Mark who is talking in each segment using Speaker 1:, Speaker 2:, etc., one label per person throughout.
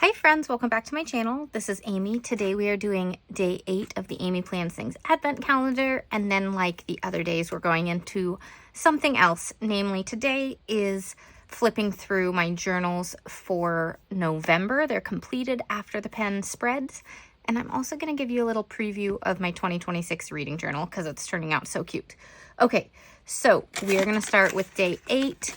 Speaker 1: Hi friends, welcome back to my channel. This is Amy. Today we are doing day 8 of the Amy Plans Things Advent Calendar, and then like the other days we're going into something else. Namely, today is flipping through my journals for November. They're completed after the pen spreads, and I'm also going to give you a little preview of my 2026 reading journal because it's turning out so cute. Okay, so we are going to start with day 8.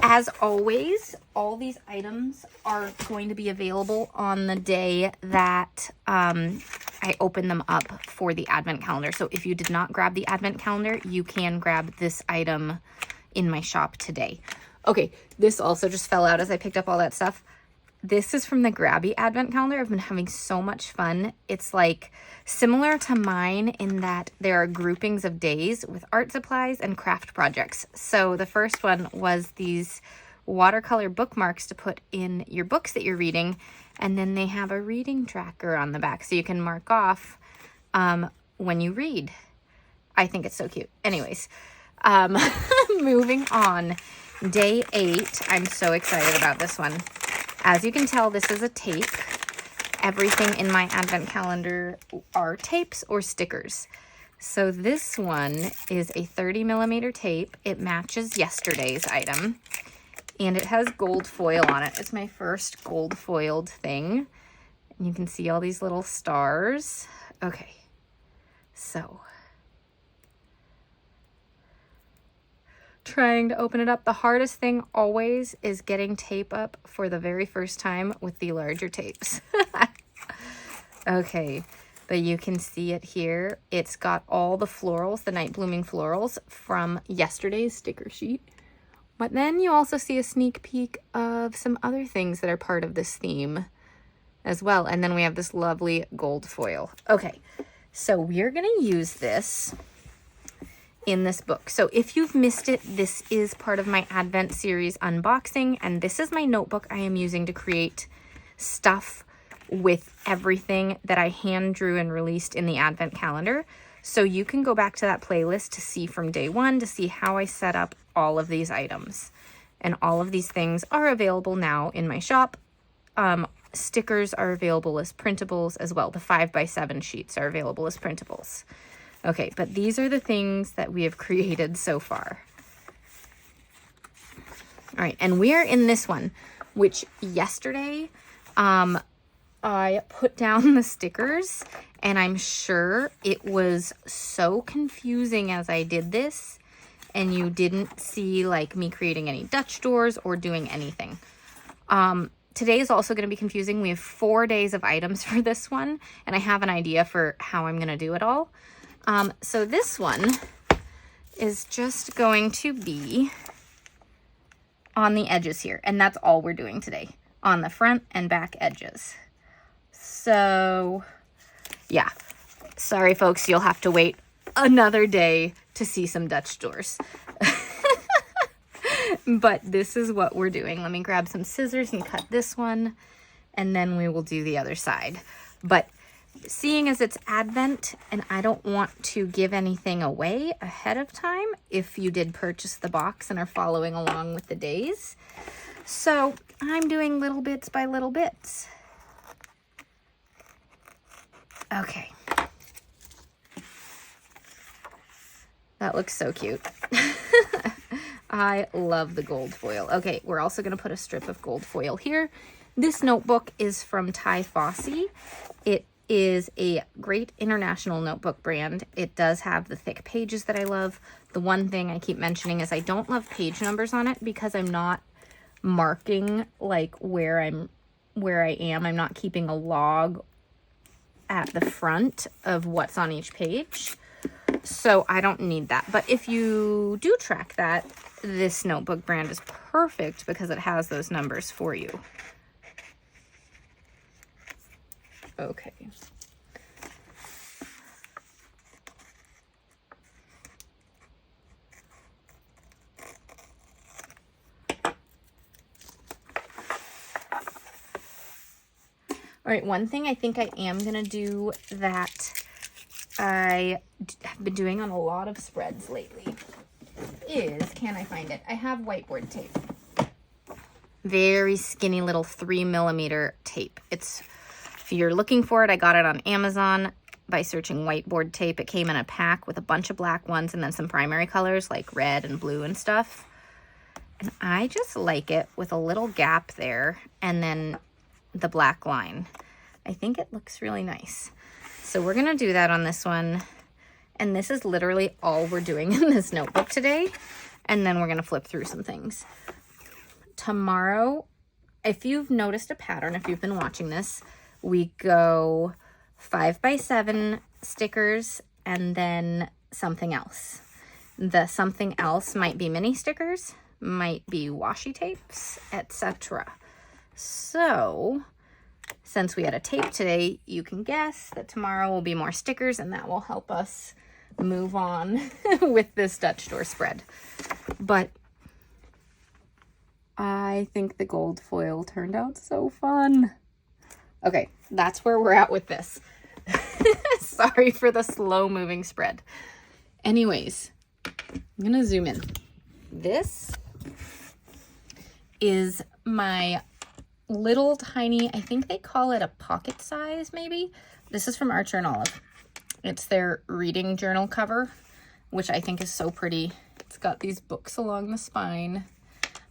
Speaker 1: As always, all these items are going to be available on the day that I open them up for the advent calendar. So if you did not grab the advent calendar, you can grab this item in my shop today. Okay, this also just fell out as I picked up all that stuff. This is from the Grabby Advent Calendar. I've been having so much fun. It's like similar to mine in that there are groupings of days with art supplies and craft projects. So the first one was these watercolor bookmarks to put in your books that you're reading. And then they have a reading tracker on the back so you can mark off when you read. I think it's so cute. Anyways, moving on. Day 8. I'm so excited about this one. As you can tell, this is a tape. Everything in my advent calendar are tapes or stickers. So this one is a 30mm tape. It matches yesterday's item. And it has gold foil on it. It's my first gold foiled thing. And you can see all these little stars. Okay, so trying to open it up. The hardest thing always is getting tape up for the very first time with the larger tapes. Okay, but you can see it here. It's got all the florals, the night blooming florals from yesterday's sticker sheet. But then you also see a sneak peek of some other things that are part of this theme as well. And then we have this lovely gold foil. Okay, so we're gonna use this in this book. So if you've missed it, this is part of my Advent series unboxing, and this is my notebook I am using to create stuff with everything that I hand drew and released in the Advent calendar. So you can go back to that playlist to see from day 1 to see how I set up all of these items. And all of these things are available now in my shop. Stickers are available as printables as well. The 5x7 sheets are available as printables. Okay, but these are the things that we have created so far. All right, and we're in this one, which yesterday I put down the stickers, and I'm sure it was so confusing as I did this, and you didn't see like me creating any Dutch doors or doing anything. Today is also going to be confusing. We have 4 days of items for this one, and I have an idea for how I'm going to do it all. So this one is just going to be on the edges here, and that's all we're doing today, on the front and back edges. So yeah, sorry folks, you'll have to wait another day to see some Dutch doors. But this is what we're doing. Let me grab some scissors and cut this one, and then we will do the other side. But seeing as it's Advent and I don't want to give anything away ahead of time if you did purchase the box and are following along with the days. So I'm doing little bits by little bits. Okay. That looks so cute. I love the gold foil. Okay, we're also going to put a strip of gold foil here. This notebook is from Ty Fossey. It is a great international notebook brand. It does have the thick pages that I love. The one thing I keep mentioning is I don't love page numbers on it because I'm not marking like where I am. I'm not keeping a log at the front of what's on each page. So I don't need that. But if you do track that, this notebook brand is perfect because it has those numbers for you. Okay. All right, one thing I think I am going to do that I have been doing on a lot of spreads lately is, can I find it? I have whiteboard tape. very skinny little 3mm tape. If you're looking for it, I got it on Amazon by searching whiteboard tape. It came in a pack with a bunch of black ones and then some primary colors like red and blue and stuff. And I just like it with a little gap there and then the black line. I think it looks really nice. So we're gonna do that on this one. And this is literally all we're doing in this notebook today. And then we're gonna flip through some things. Tomorrow, if you've noticed a pattern, if you've been watching this, we go 5x7 stickers and then something else. The something else might be mini stickers, might be washi tapes, etc. So, since we had a tape today, you can guess that tomorrow will be more stickers, and that will help us move on with this Dutch door spread. But I think the gold foil turned out so fun. Okay, that's where we're at with this. Sorry for the slow moving spread. Anyways, I'm gonna zoom in. This is my little tiny, I think they call it a pocket size maybe. This is from Archer and Olive. It's their reading journal cover, which I think is so pretty. It's got these books along the spine.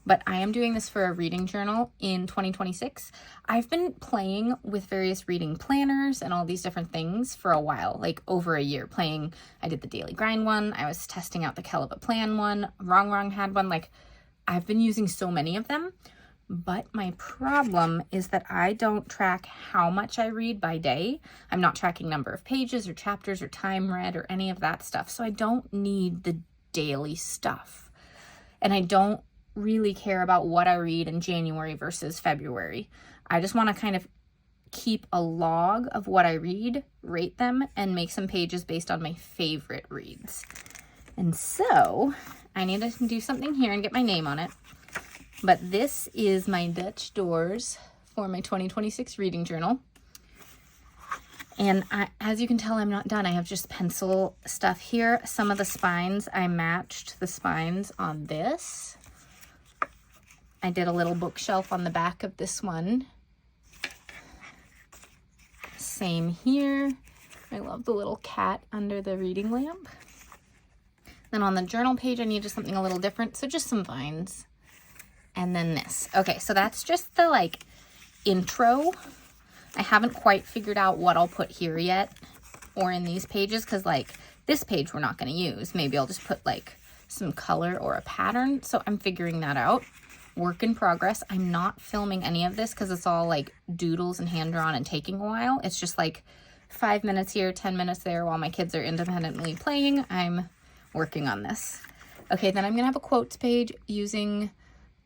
Speaker 1: But I am doing this for a reading journal in 2026. I've been playing with various reading planners and all these different things for a while, like over a year playing. I did the Daily Grind one. I was testing out the Keleva Plan one. Wrong had one. Like, I've been using so many of them. But my problem is that I don't track how much I read by day. I'm not tracking number of pages or chapters or time read or any of that stuff. So I don't need the daily stuff. And I don't really care about what I read in January versus February. I just want to kind of keep a log of what I read, rate them, and make some pages based on my favorite reads. And so I need to do something here and get my name on it. But this is my Dutch doors for my 2026 reading journal. And as you can tell, I'm not done. I have just pencil stuff here. Some of the spines, I matched the spines on this. I did a little bookshelf on the back of this one. Same here. I love the little cat under the reading lamp. Then on the journal page, I needed something a little different. So just some vines. And then this. Okay, so that's just the like intro. I haven't quite figured out what I'll put here yet or in these pages, because like this page we're not going to use. Maybe I'll just put like some color or a pattern. So I'm figuring that out. Work in progress. I'm not filming any of this because it's all like doodles and hand drawn and taking a while. It's just like 5 minutes here, 10 minutes there while my kids are independently playing. I'm working on this. Okay, then I'm going to have a quotes page using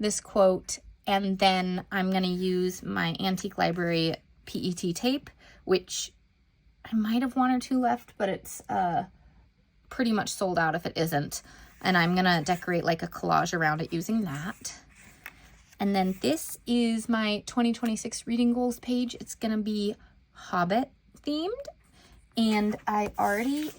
Speaker 1: this quote, and then I'm going to use my Antique Library PET tape, which I might have 1 or 2 left, but it's pretty much sold out if it isn't. And I'm going to decorate like a collage around it using that. And then this is my 2026 reading goals page. It's going to be Hobbit themed. And I already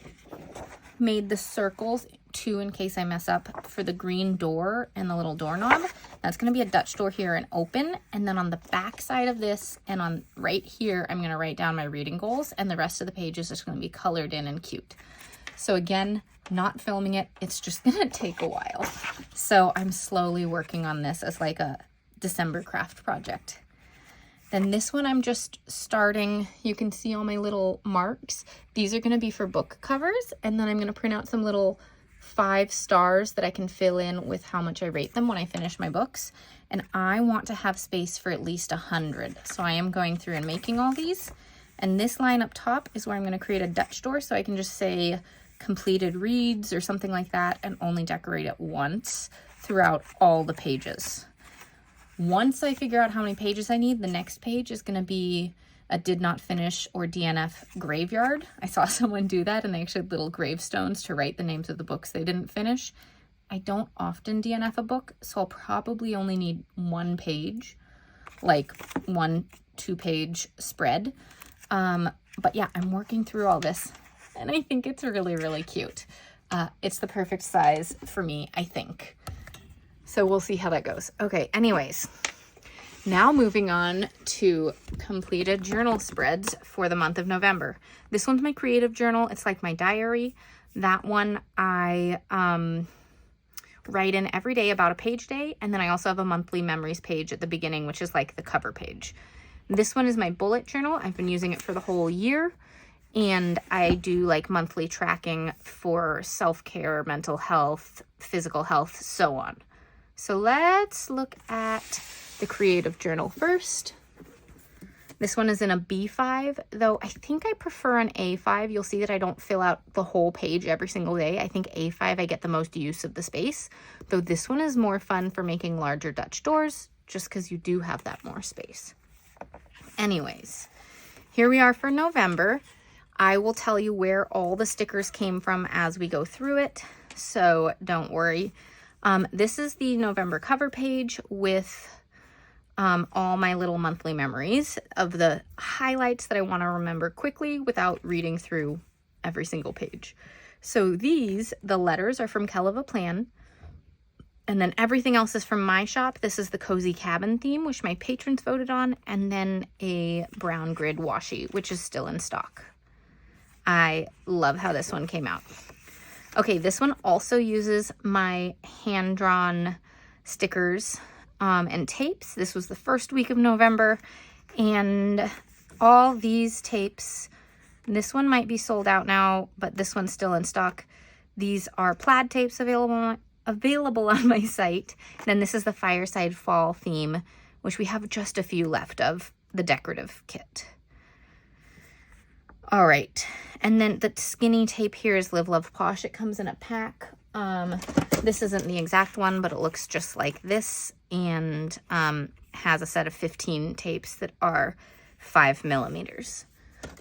Speaker 1: made the circles, 2 in case I mess up, for the green door and the little doorknob. That's going to be a Dutch door here and open. And then on the back side of this and on right here, I'm going to write down my reading goals. And the rest of the page is just going to be colored in and cute. So again, not filming it. It's just going to take a while. So I'm slowly working on this as like a December craft project. Then this one I'm just starting. You can see all my little marks. These are going to be for book covers, and then I'm going to print out some little 5 stars that I can fill in with how much I rate them when I finish my books. And I want to have space for at least 100. So I am going through and making all these. And this line up top is where I'm going to create a Dutch door, so I can just say completed reads or something like that and only decorate it once throughout all the pages. Once I figure out how many pages I need, the next page is going to be a did not finish or DNF graveyard. I saw someone do that, and they actually had little gravestones to write the names of the books they didn't finish. I don't often DNF a book, so I'll probably only need 1 page, like 1 2-page spread. But yeah, I'm working through all this, and I think it's really, really cute. It's the perfect size for me, I think. So we'll see how that goes. Okay, anyways, Now moving on to completed journal spreads for the month of November. This one's my creative journal. It's like my diary. That one I write in every day about a page day, and then I also have a monthly memories page at the beginning, which is like the cover page. This one is my bullet journal. I've been using it for the whole year, and I do like monthly tracking for self-care, mental health, physical health, so on. So let's look at the creative journal first. This one is in a B5, though I think I prefer an A5. You'll see that I don't fill out the whole page every single day. I think A5, I get the most use of the space, though this one is more fun for making larger Dutch doors, just because you do have that more space. Anyways, here we are for November. I will tell you where all the stickers came from as we go through it, so don't worry. This is the November cover page with all my little monthly memories of the highlights that I want to remember quickly without reading through every single page. So these, the letters are from Kell of a Plan, and then everything else is from my shop. This is the Cozy Cabin theme, which my patrons voted on, and then a brown grid washi, which is still in stock. I love how this one came out. Okay, this one also uses my hand-drawn stickers and tapes. This was the first week of November, and all these tapes, this one might be sold out now, but this one's still in stock. These are plaid tapes available on my site. And then this is the Fireside Fall theme, which we have just a few left of, the decorative kit. All right, and then the skinny tape here is Live, Love, Posh. It comes in a pack. This isn't the exact one, but it looks just like this, and has a set of 15 tapes that are 5 millimeters.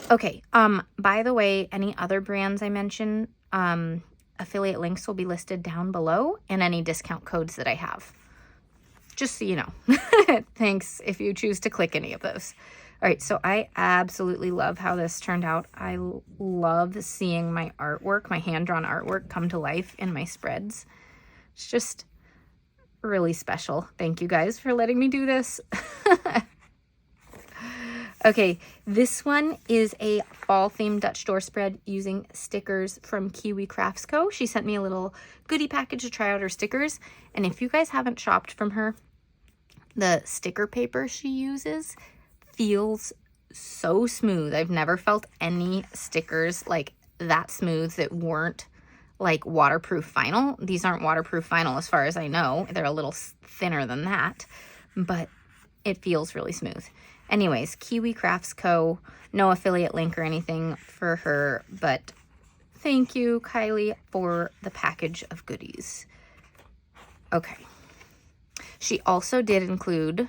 Speaker 1: Okay, by the way, any other brands I mention, affiliate links will be listed down below, and any discount codes that I have. Just so you know. Thanks if you choose to click any of those. All right, so I absolutely love how this turned out. I love seeing my artwork, my hand-drawn artwork, come to life in my spreads. It's just really special. Thank you guys for letting me do this. Okay, this one is a fall-themed Dutch door spread using stickers from Kiwi Crafts Co. She sent me a little goodie package to try out her stickers, and if you guys haven't shopped from her, the sticker paper she uses feels so smooth. I've never felt any stickers like that smooth that weren't like waterproof vinyl. These aren't waterproof vinyl as far as I know. They're a little thinner than that, but it feels really smooth. Anyways, Kiwi Crafts Co. No affiliate link or anything for her, but thank you, Kylie, for the package of goodies. Okay. She also did include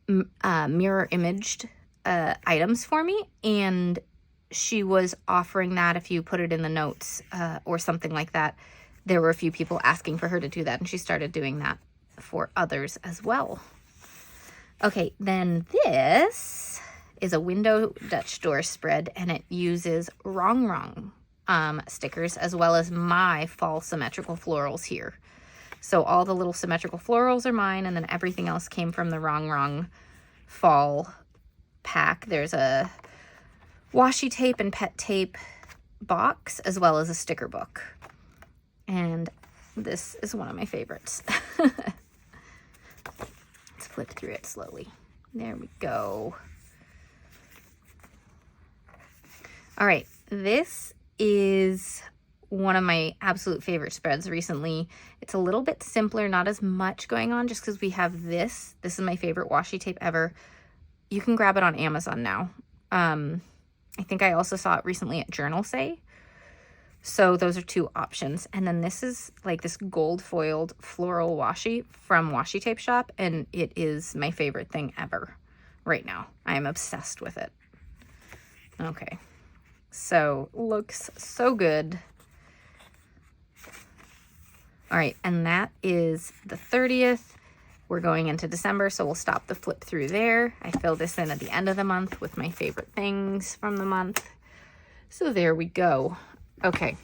Speaker 1: mirror imaged items for me, and she was offering that if you put it in the notes or something like that. There were a few people asking for her to do that, and she started doing that for others as well. Okay, then this is a window Dutch door spread, and it uses Wrong stickers as well as my fall symmetrical florals here. So all the little symmetrical florals are mine, and then everything else came from the Wrong fall pack. There's a washi tape and pet tape box, as well as a sticker book. And this is one of my favorites. Let's flip through it slowly. There we go. All right, this is one of my absolute favorite spreads recently. It's a little bit simpler, not as much going on, just because we have this. This is my favorite washi tape ever. You can grab it on Amazon now. I think I also saw it recently at Journal Say. So those are two options. And then this is like this gold foiled floral washi from Washi Tape Shop, and it is my favorite thing ever right now. I am obsessed with it. Okay, so looks so good. All right, and that is the 30th. We're going into December, so we'll stop the flip through there. I fill this in at the end of the month with my favorite things from the month. So there we go. Okay.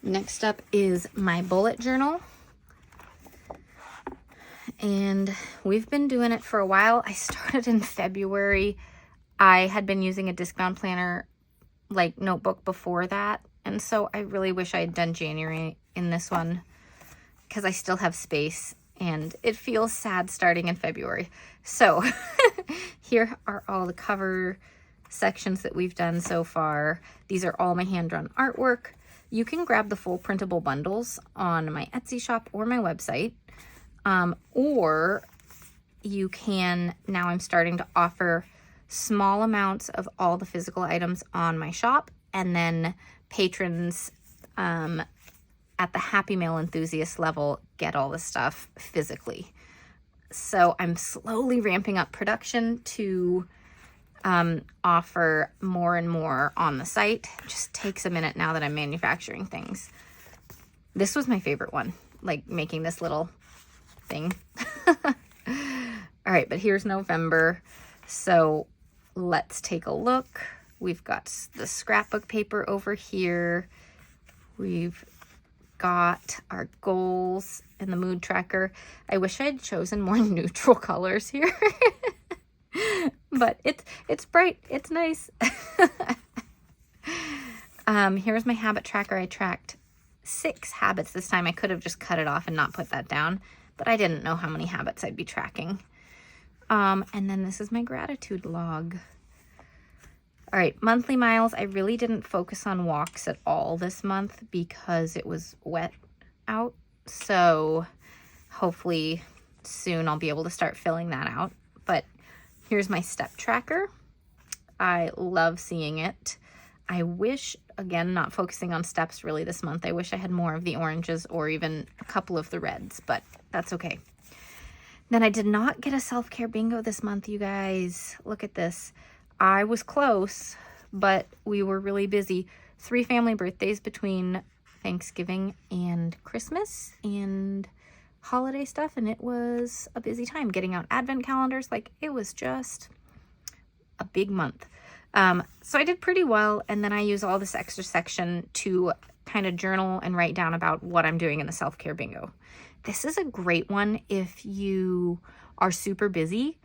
Speaker 1: Next up is my bullet journal. and we've been doing it for a while. I started in February. I had been using a disc-bound planner like notebook before that, and so I really wish I had done January in this one because I still have space and it feels sad starting in February. So here are all the cover sections that we've done so far. These are all my hand-drawn artwork. You can grab the full printable bundles on my Etsy shop or my website, or you can, now I'm starting to offer small amounts of all the physical items on my shop, and then patrons at the Happy Mail enthusiast level get all the stuff physically. So I'm slowly ramping up production to offer more and more on the site. It just takes a minute now that I'm manufacturing things. This was my favorite one, like making this little thing. All right, but here's November. So let's take a look. We've got the scrapbook paper over here. We've got our goals and the mood tracker. I wish I had chosen more neutral colors here. But it's bright. It's nice. Here's my habit tracker. I tracked 6 habits this time. I could have just cut it off and not put that down, but I didn't know how many habits I'd be tracking. And then this is my gratitude log. All right, monthly miles. I really didn't focus on walks at all this month because it was wet out. So hopefully soon I'll be able to start filling that out. But here's my step tracker. I love seeing it. I wish, again, not focusing on steps really this month. I wish I had more of the oranges or even a couple of the reds, but that's okay. Then I did not get a self-care bingo this month, you guys. Look at this. I was close, but we were really busy. 3 family birthdays between Thanksgiving and Christmas and holiday stuff, and it was a busy time getting out advent calendars. Like, it was just a big month. So I did pretty well, and then I use all this extra section to kind of journal and write down about what I'm doing in the self-care bingo. This is a great one if you are super busy,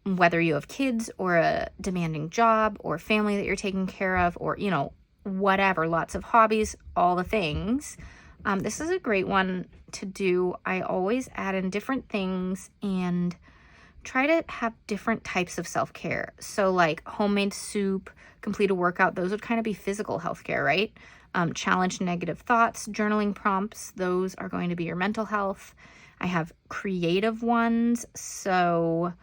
Speaker 1: whether you have kids or a demanding job or family that you're taking care of, or, you know, whatever, lots of hobbies, all the things. This is a great one to do. I always add in different things and try to have different types of self-care. So like homemade soup, complete a workout, those would kind of be physical healthcare, right? Challenge negative thoughts, journaling prompts, those are going to be your mental health. I have creative ones, so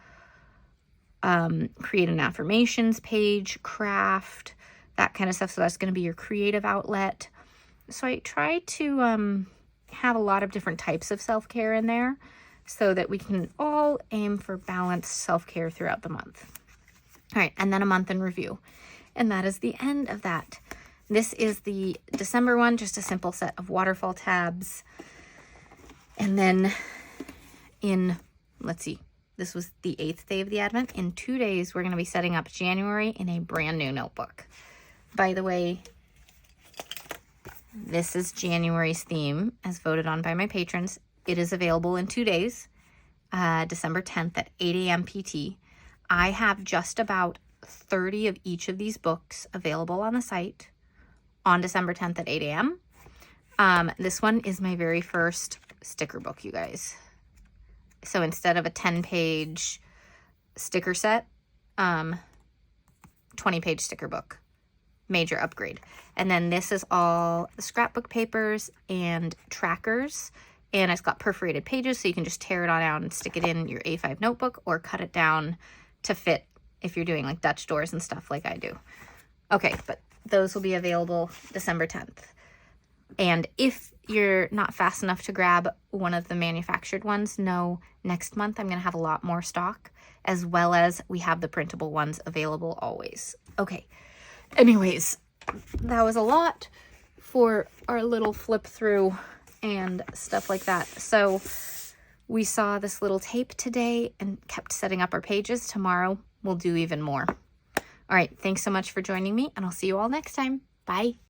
Speaker 1: create an affirmations page, craft, that kind of stuff. So that's going to be your creative outlet. So I try to have a lot of different types of self-care in there so that we can all aim for balanced self-care throughout the month. All right, and then a month in review. And that is the end of that. This is the December one, just a simple set of waterfall tabs. And then let's see, this was the 8th day of the Advent. In 2 days, we're going to be setting up January in a brand new notebook. By the way, this is January's theme as voted on by my patrons. It is available in 2 days, December 10th at 8 a.m. PT. I have just about 30 of each of these books available on the site on December 10th at 8 a.m. This one is my very first sticker book, you guys. So instead of a 10-page sticker set, 20-page sticker book. Major upgrade. And then this is all the scrapbook papers and trackers. And it's got perforated pages, so you can just tear it on out and stick it in your A5 notebook or cut it down to fit if you're doing like Dutch doors and stuff like I do. Okay, but those will be available December 10th. And if you're not fast enough to grab one of the manufactured ones, know next month I'm going to have a lot more stock, as well as we have the printable ones available always. Okay, anyways, that was a lot for our little flip through and stuff like that. So we saw this little tape today and kept setting up our pages. Tomorrow we'll do even more. All right, thanks so much for joining me, and I'll see you all next time. Bye.